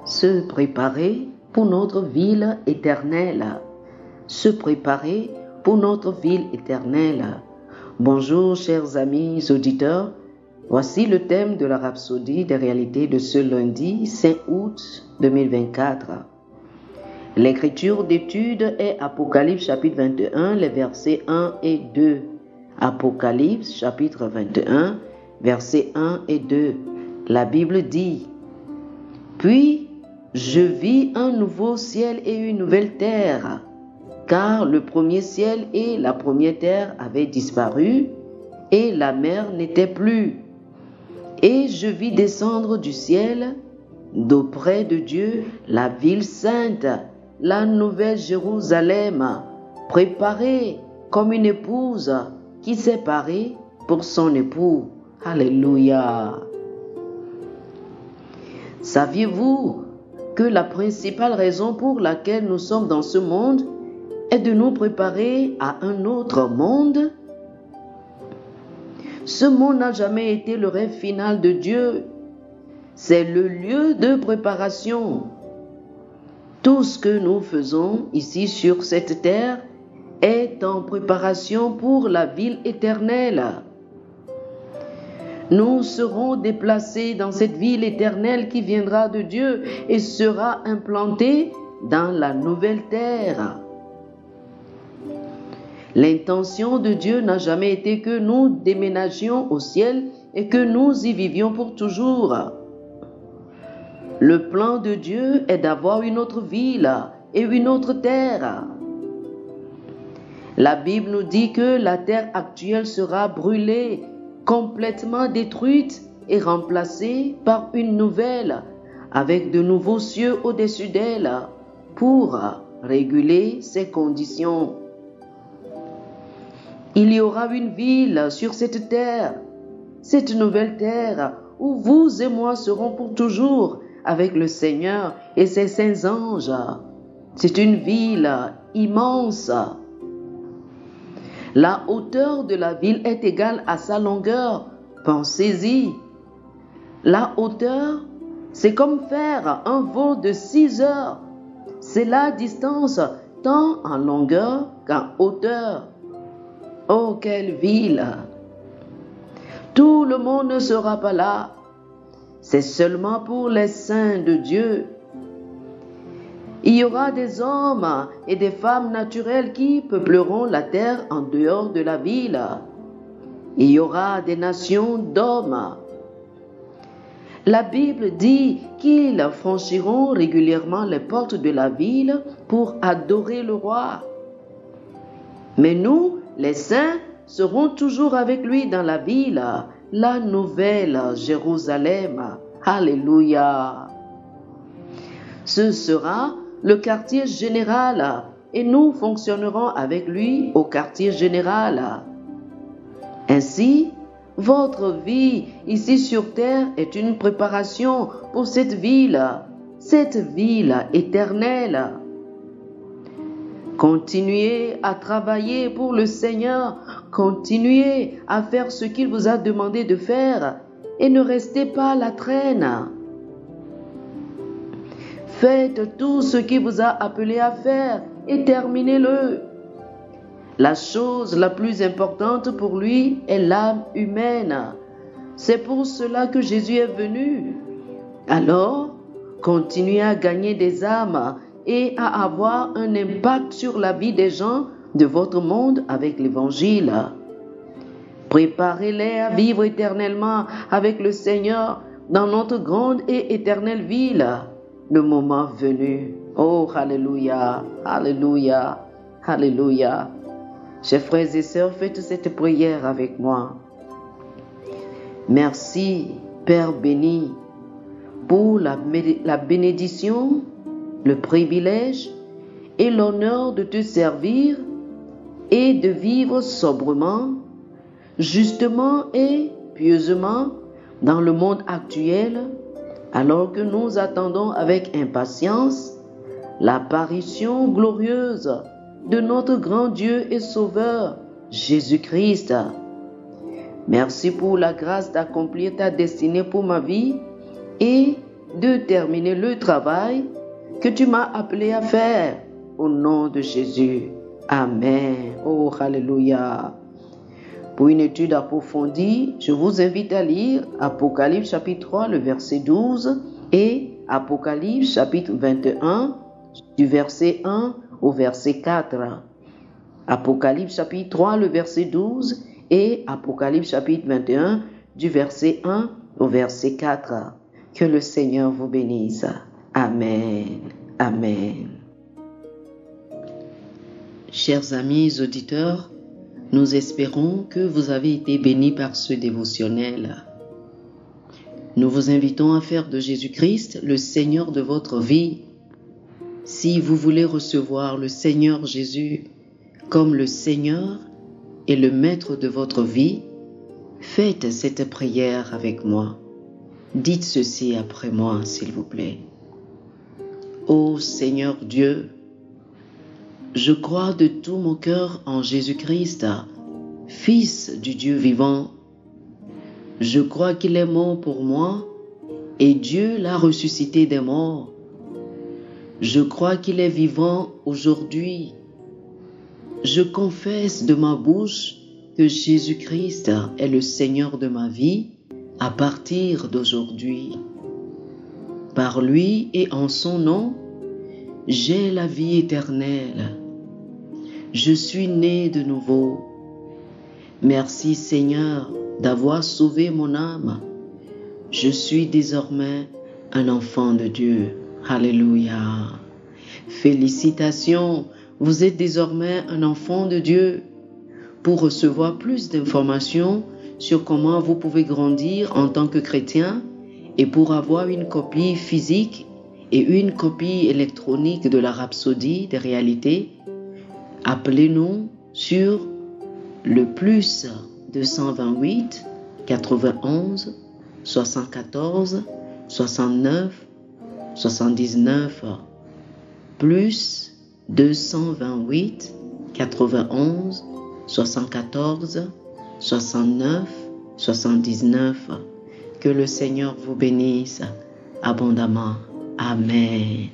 Se préparer pour notre ville éternelle. Se préparer pour notre ville éternelle. Bonjour chers amis auditeurs, voici le thème de la rhapsodie des réalités de ce lundi 5 août 2024. L'écriture d'étude est Apocalypse chapitre 21, les versets 1 et 2. Apocalypse chapitre 21, versets 1 et 2. La Bible dit: Puis je vis un nouveau ciel et une nouvelle terre, car le premier ciel et la première terre avaient disparu, et la mer n'était plus. Et je vis descendre du ciel, d'auprès de Dieu, la ville sainte, la nouvelle Jérusalem, préparée comme une épouse qui s'est parée pour son époux. Alléluia. Saviez-vous que la principale raison pour laquelle nous sommes dans ce monde est de nous préparer à un autre monde? Ce monde n'a jamais été le rêve final de Dieu. C'est le lieu de préparation. Tout ce que nous faisons ici sur cette terre est en préparation pour la ville éternelle. Nous serons déplacés dans cette ville éternelle qui viendra de Dieu et sera implantée dans la nouvelle terre. L'intention de Dieu n'a jamais été que nous déménagions au ciel et que nous y vivions pour toujours. Le plan de Dieu est d'avoir une autre ville et une autre terre. La Bible nous dit que la terre actuelle sera brûlée, complètement détruite et remplacée par une nouvelle, avec de nouveaux cieux au-dessus d'elle, pour réguler ses conditions. Il y aura une ville sur cette terre, cette nouvelle terre, où vous et moi serons pour toujours avec le Seigneur et ses saints anges. C'est une ville immense. La hauteur de la ville est égale à sa longueur. Pensez-y. La hauteur, c'est comme faire un vol de 6 heures. C'est la distance tant en longueur qu'en hauteur. Oh, quelle ville! Tout le monde ne sera pas là. C'est seulement pour les saints de Dieu. Il y aura des hommes et des femmes naturelles qui peupleront la terre en dehors de la ville. Il y aura des nations d'hommes. La Bible dit qu'ils franchiront régulièrement les portes de la ville pour adorer le roi. Mais nous, les saints, serons toujours avec lui dans la ville, la nouvelle Jérusalem. Alléluia. Ce sera le quartier général et nous fonctionnerons avec lui au quartier général. Ainsi, votre vie ici sur terre est une préparation pour cette ville éternelle. Continuez à travailler pour le Seigneur, continuez à faire ce qu'il vous a demandé de faire et ne restez pas à la traîne. Faites tout ce qu'il vous a appelé à faire et terminez-le. La chose la plus importante pour lui est l'âme humaine. C'est pour cela que Jésus est venu. Alors, continuez à gagner des âmes et à avoir un impact sur la vie des gens de votre monde avec l'Évangile. Préparez-les à vivre éternellement avec le Seigneur dans notre grande et éternelle ville. Le moment venu. Oh, alléluia, alléluia, alléluia. Chers frères et sœurs, faites cette prière avec moi. Merci, Père béni, pour la bénédiction, le privilège et l'honneur de te servir et de vivre sobrement, justement et pieusement dans le monde actuel, alors que nous attendons avec impatience l'apparition glorieuse de notre grand Dieu et Sauveur, Jésus-Christ. Merci pour la grâce d'accomplir ta destinée pour ma vie et de terminer le travail que tu m'as appelé à faire. Au nom de Jésus. Amen. Oh, alléluia. Pour une étude approfondie, je vous invite à lire Apocalypse chapitre 3, le verset 12 et Apocalypse chapitre 21, du verset 1 au verset 4. Apocalypse chapitre 3, le verset 12 et Apocalypse chapitre 21, du verset 1 au verset 4. Que le Seigneur vous bénisse. Amen. Amen. Chers amis auditeurs, nous espérons que vous avez été bénis par ce dévotionnel. Nous vous invitons à faire de Jésus-Christ le Seigneur de votre vie. Si vous voulez recevoir le Seigneur Jésus comme le Seigneur et le Maître de votre vie, faites cette prière avec moi. Dites ceci après moi, s'il vous plaît. Ô Seigneur Dieu, je crois de tout mon cœur en Jésus-Christ, Fils du Dieu vivant. Je crois qu'il est mort pour moi et Dieu l'a ressuscité des morts. Je crois qu'il est vivant aujourd'hui. Je confesse de ma bouche que Jésus-Christ est le Seigneur de ma vie à partir d'aujourd'hui. Par lui et en son nom, j'ai la vie éternelle. Je suis né de nouveau. Merci Seigneur d'avoir sauvé mon âme. Je suis désormais un enfant de Dieu. Alléluia. Félicitations, vous êtes désormais un enfant de Dieu. Pour recevoir plus d'informations sur comment vous pouvez grandir en tant que chrétien et pour avoir une copie physique et une copie électronique de la Rhapsodie des réalités, appelez-nous sur le plus 228 91 74 69 79 plus 228 91 74 69 79. Que le Seigneur vous bénisse abondamment. Amen.